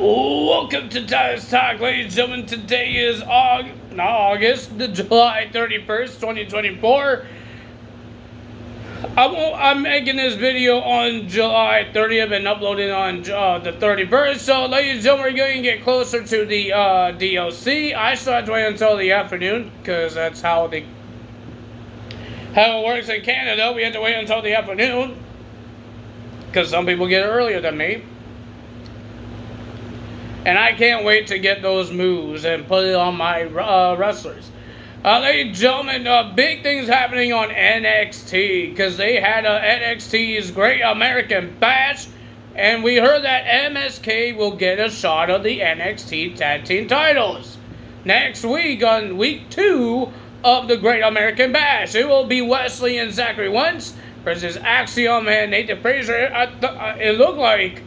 Welcome to Titus Talk, ladies and gentlemen. Today is July 31st, 2024. I'm making this video on July 30th and uploading on the 31st. So, ladies and gentlemen, we're going to get closer to the DLC. I still have to wait until the afternoon because that's how it works in Canada. We have to wait until the afternoon because some people get it earlier than me. And I can't wait to get those moves and put it on my wrestlers. Ladies and gentlemen, big things happening on NXT. Because they had NXT's Great American Bash. And we heard that MSK will get a shot of the NXT Tag Team titles. Next week, on week 2 of the Great American Bash. It will be Wesley and Zachary Wentz versus Axiom and Nathan Frazier. It looked like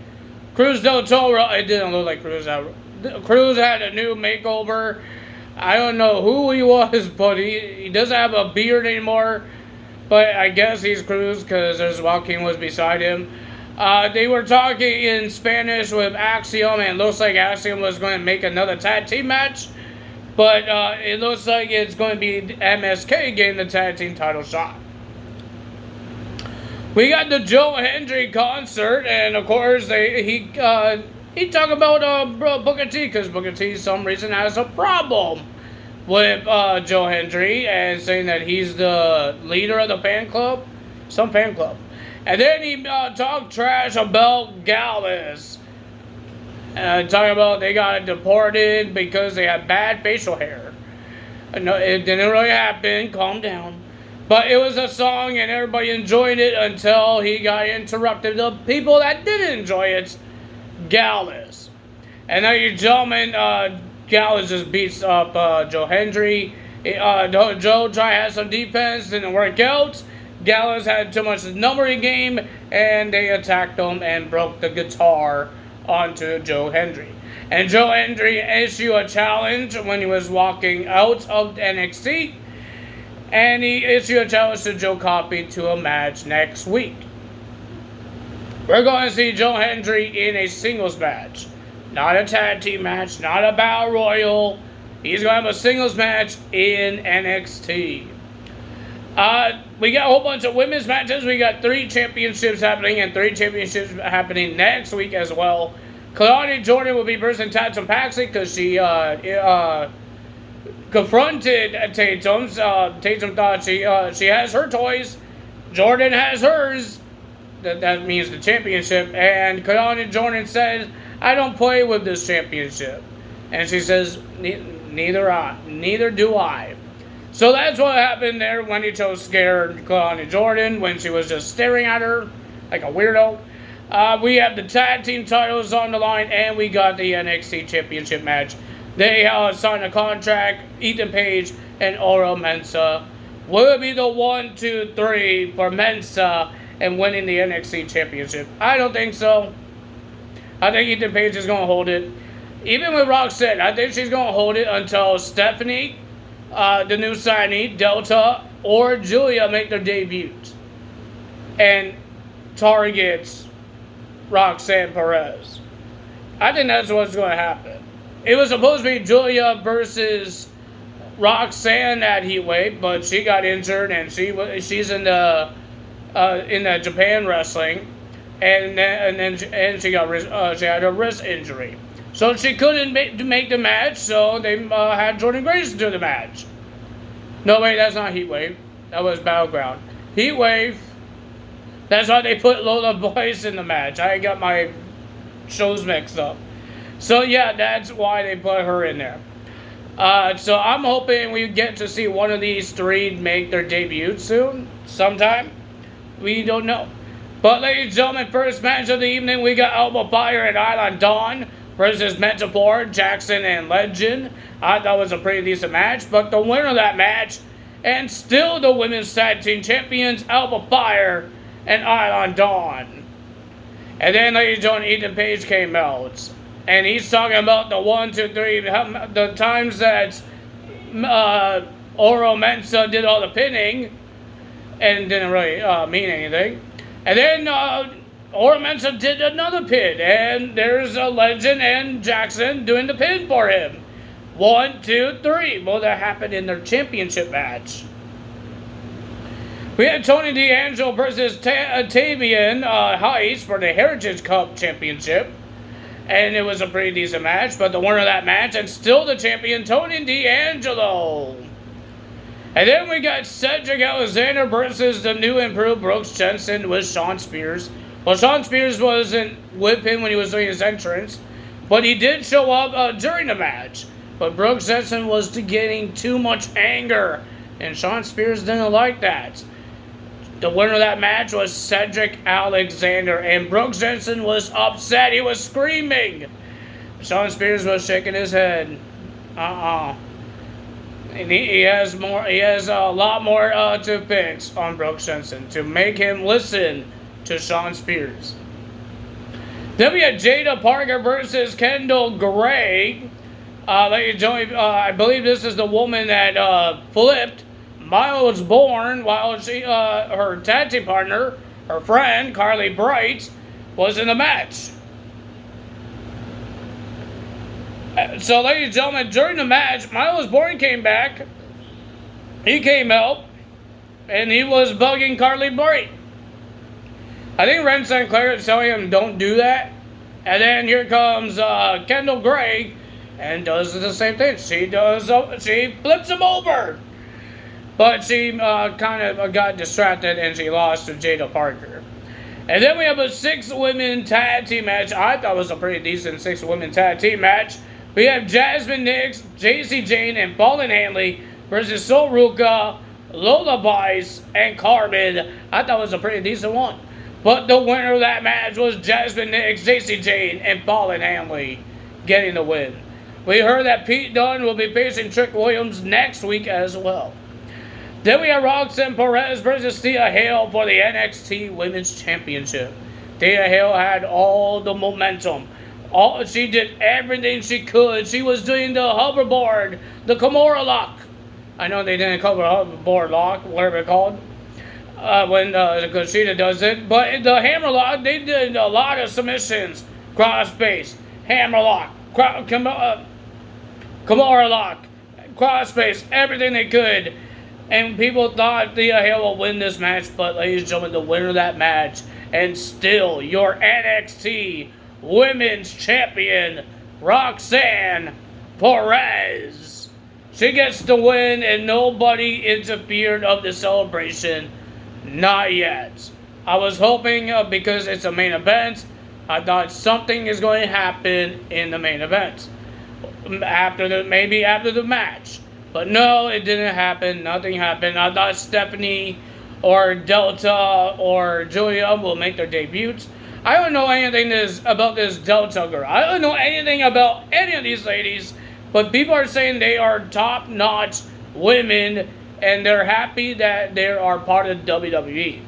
Cruz del Toro. It didn't look like Cruz. Cruz had a new makeover. I don't know who he was, but he doesn't have a beard anymore. But I guess he's Cruz because there's Joaquin was beside him. They were talking in Spanish with Axiom, and it looks like Axiom was going to make another tag team match. But it looks like it's going to be MSK getting the tag team title shot. We got the Joe Hendry concert, and of course he talked about Booker T, because Booker T, some reason, has a problem with Joe Hendry, and saying that he's the leader of the fan club, some fan club. And then he talked trash about Gallus, talking about they got deported because they had bad facial hair. No, it didn't really happen. Calm down. But it was a song and everybody enjoyed it until he got interrupted. The people that didn't enjoy it, Gallus. And now, you gentlemen, Gallus just beats up Joe Hendry. Joe tried to have some defense, didn't work out. Gallus had too much numbering game, and they attacked him and broke the guitar onto Joe Hendry. And Joe Hendry issued a challenge when he was walking out of NXT. And he issued a challenge to Joe Coffey to a match next week. We're going to see Joe Hendry in a singles match. Not a tag team match, not a battle royal. He's going to have a singles match in NXT. We got a whole bunch of women's matches. We got 3 championships happening and 3 championships happening next week as well. Claudia Jordan will be versing Tatum Paxley because she confronted Tatum. Tatum thought she has her toys. Jordan has hers. That means the championship. And Claudia Jordan says, "I don't play with this championship." And she says, neither do I. So that's what happened there when he chose scared Claudia Jordan when she was just staring at her like a weirdo. We have the tag team titles on the line, and we got the NXT championship match. They signed a contract. Ethan Page and Oro Mensah will be the 1, 2, 3 for Mensah and winning the NXT championship. I don't think so. I think Ethan Page is going to hold it. Even with Roxanne, I think she's going to hold it until Stephanie, the new signee, Delta, or Julia make their debuts and targets Roxanne Perez. I think that's what's going to happen. It was supposed to be Julia versus Roxanne at Heatwave, but she got injured, and she's in the Japan wrestling, and she had a wrist injury, so she couldn't make the match. So they had Jordan Grace do the match. No, wait, that's not Heatwave. That was Battleground. Heatwave. That's why they put Lola Boyce in the match. I got my shows mixed up. So yeah, that's why they put her in there. So I'm hoping we get to see one of these 3 make their debut soon, sometime. We don't know. But ladies and gentlemen, first match of the evening, we got Alba Fire and Island Dawn versus Metaphor, Jackson, and Legend. I thought it was a pretty decent match, but the winner of that match, and still the women's tag team champions, Alba Fire and Island Dawn. And then, ladies and gentlemen, Ethan Page came out. And he's talking about the 1, 2, 3, the times that Oro Mensah did all the pinning and didn't really mean anything. And then Ormensa did another pin, and there's a Legend and Jackson doing the pin for him. 1, 2, 3. Well, that happened in their championship match. We had Tony D'Angelo versus Tavian Heights for the Heritage Cup Championship. And it was a pretty decent match, but the winner of that match and still the champion, Tony D'Angelo. And then we got Cedric Alexander versus the new improved Brooks Jensen with Shawn Spears. Well, Shawn Spears wasn't with him when he was doing his entrance, but he did show up during the match. But Brooks Jensen was getting too much anger, and Shawn Spears didn't like that. The winner of that match was Cedric Alexander, and Brooks Jensen was upset. He was screaming. Shawn Spears was shaking his head. And he has more. He has a lot more to fix on Brooks Jensen to make him listen to Shawn Spears. Then we had Jada Parker versus Kendall Gray. I believe this is the woman that flipped Miles Bourne while her tag team partner, her friend Carly Bright, was in the match. So, ladies and gentlemen, during the match, Miles Bourne came back. He came out, and he was bugging Carly Bright. I think Ren Sinclair is telling him, don't do that. And then here comes Kendall Gray and does the same thing. She flips him over. But she kind of got distracted and she lost to Jada Parker. And then we have a 6-women tag team match. I thought it was a pretty decent 6-women tag team match. We have Jasmine Nix, JC Jane, and Ballin Hanley versus Sol Ruka, Lola Bice, and Carmen. I thought it was a pretty decent one. But the winner of that match was Jasmine Nix, JC Jane, and Ballin Hanley getting the win. We heard that Pete Dunne will be facing Trick Williams next week as well. Then we have Roxanne Perez versus Thea Hale for the NXT Women's Championship. Thea Hale had all the momentum. She did everything she could. She was doing the hoverboard, the Kimura lock. I know they didn't cover hoverboard lock, whatever it's called, when Kushida does it. But the hammer lock, they did a lot of submissions. Cross base, hammer lock, Kimura lock, cross base, everything they could. And people thought Thea Hale will win this match, but ladies and gentlemen, the winner of that match, and still your NXT Women's Champion, Roxanne Perez. She gets the win, and nobody interfered of the celebration. Not yet. I was hoping, because it's a main event, I thought something is going to happen in the main event. Maybe after the match. But no, it didn't happen. Nothing happened. I thought Stephanie or Delta or Julia will make their debuts. I don't know anything about this Delta girl. I don't know anything about any of these ladies. But people are saying they are top-notch women. And they're happy that they are part of WWE.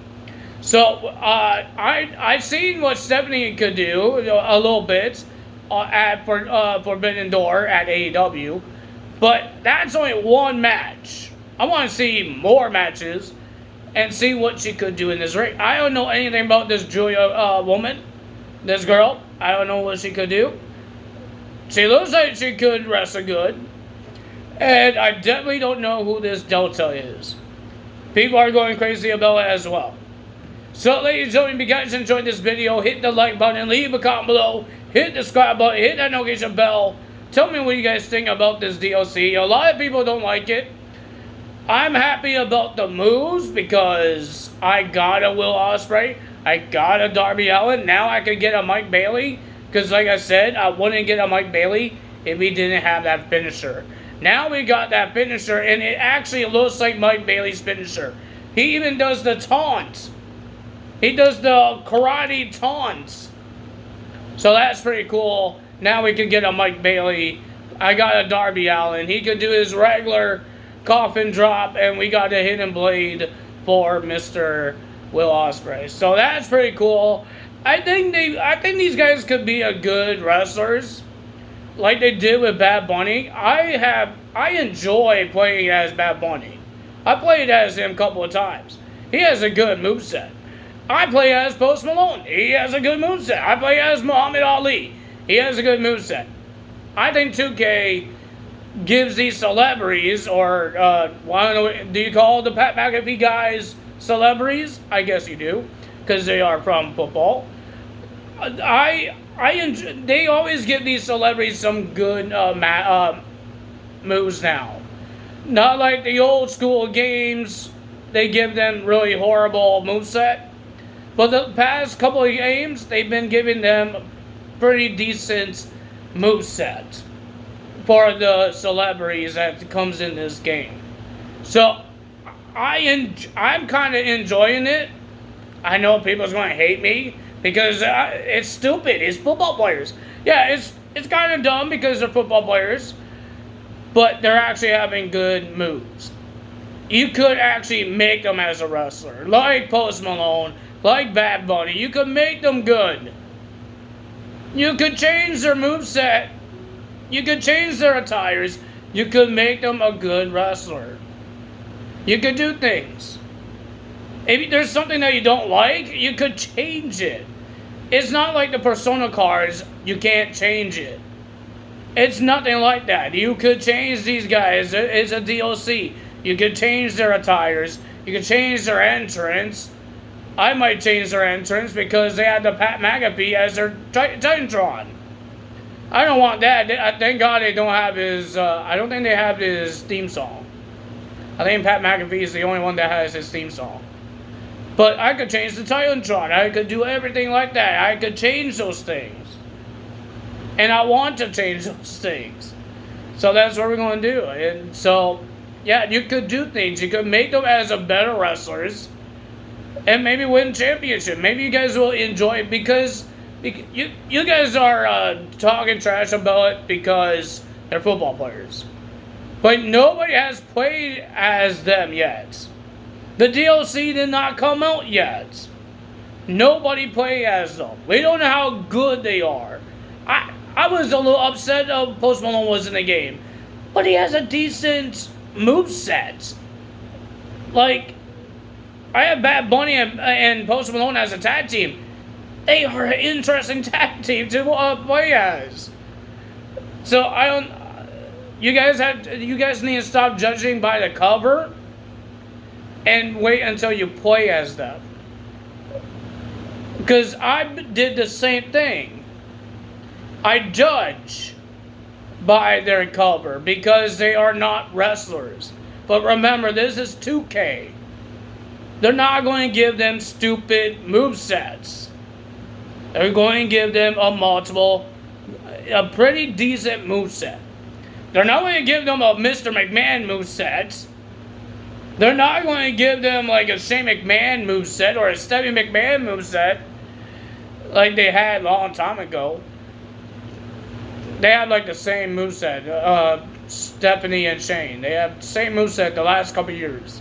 So, I've seen what Stephanie could do a little bit at Forbidden Door at AEW. But that's only one match. I want to see more matches and see what she could do in this ring. I don't know anything about this Julia woman, this girl. I don't know what she could do. She looks like she could wrestle good. And I definitely don't know who this Delta is. People are going crazy about it as well. So, ladies and gentlemen, if you guys enjoyed this video, hit the like button, leave a comment below, hit the subscribe button, hit that notification bell. Tell me what you guys think about this DLC. A lot of people don't like it. I'm happy about the moves because I got a Will Ospreay. I got a Darby Allin. Now I can get a Mike Bailey. Because like I said, I wouldn't get a Mike Bailey if we didn't have that finisher. Now we got that finisher, and it actually looks like Mike Bailey's finisher. He even does the taunt. He does the karate taunts. So that's pretty cool. Now we can get a Mike Bailey. I got a Darby Allin. He could do his regular coffin drop, and we got a hidden blade for Mr. Will Ospreay. So that's pretty cool. I think these guys could be a good wrestlers, like they did with Bad Bunny. I enjoy playing as Bad Bunny. I played as him a couple of times. He has a good moveset. I play as Post Malone. He has a good moveset. I play as Muhammad Ali. He has a good moveset. I think 2K gives these celebrities, or I don't know, do you call the Pat McAfee guys celebrities? I guess you do, because they are from football. They always give these celebrities some good moves now. Not like the old school games, they give them really horrible moveset. But the past couple of games, they've been giving them pretty decent moveset for the celebrities that comes in this game. So I'm kind of enjoying it. I know people's going to hate me because it's stupid. It's football players. Yeah, it's kind of dumb because they're football players, but they're actually having good moves. You could actually make them as a wrestler, like Post Malone, like Bad Bunny. You could make them good. You could change their moveset. You could change their attires. You could make them a good wrestler. You could do things. If there's something that you don't like, you could change it. It's not like the Persona cards, you can't change it. It's nothing like that. You could change these guys. It's a DLC. You could change their attires. You could change their entrance. I might change their entrance because they had the Pat McAfee as their Titantron. I don't want that. Thank God they don't have his, I don't think they have his theme song. I think Pat McAfee is the only one that has his theme song. But I could change the Titantron. I could do everything like that. I could change those things. And I want to change those things. So that's what we're going to do. And so, yeah, you could do things. You could make them as a better wrestlers. And maybe win championship. Maybe you guys will enjoy it because you guys are talking trash about it because they're football players. But nobody has played as them yet. The DLC did not come out yet. Nobody played as them. We don't know how good they are. I was a little upset that Post Malone was in the game. But he has a decent moveset. Like, I have Bad Bunny and Post Malone as a tag team. They are an interesting tag team to play as. So I don't. You guys need to stop judging by the cover and wait until you play as them. Because I did the same thing. I judge by their cover because they are not wrestlers. But remember, this is 2K. They're not going to give them stupid movesets. They're going to give them a pretty decent moveset. They're not going to give them a Mr. McMahon moveset. They're not going to give them like a Shane McMahon moveset or a Stephanie McMahon moveset like they had a long time ago. They had like the same moveset, Stephanie and Shane. They have the same moveset the last couple years.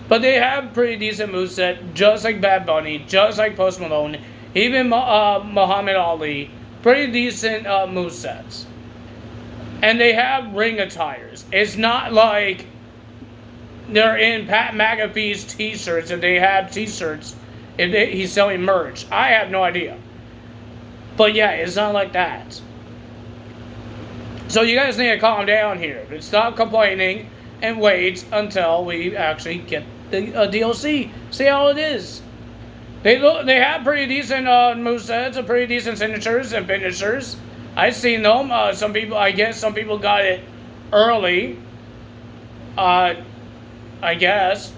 But they have pretty decent moveset, just like Bad Bunny, just like Post Malone, even Muhammad Ali. Pretty decent movesets. And they have ring attires. It's not like they're in Pat McAfee's t-shirts if they have t-shirts, if he's selling merch. I have no idea. But yeah, it's not like that. So you guys need to calm down here. Stop complaining and wait until we actually get the DLC. See how it is. They have pretty decent movesets and pretty decent signatures and finishers. I've seen them. I guess some people got it early. I guess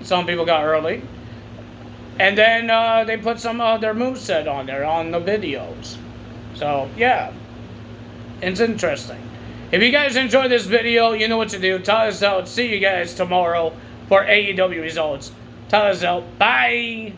some people got early. And then they put some of their moveset on there on the videos. So, yeah. It's interesting. If you guys enjoyed this video, you know what to do. Tell us out. See you guys tomorrow for AEW results. Tell us out. Bye.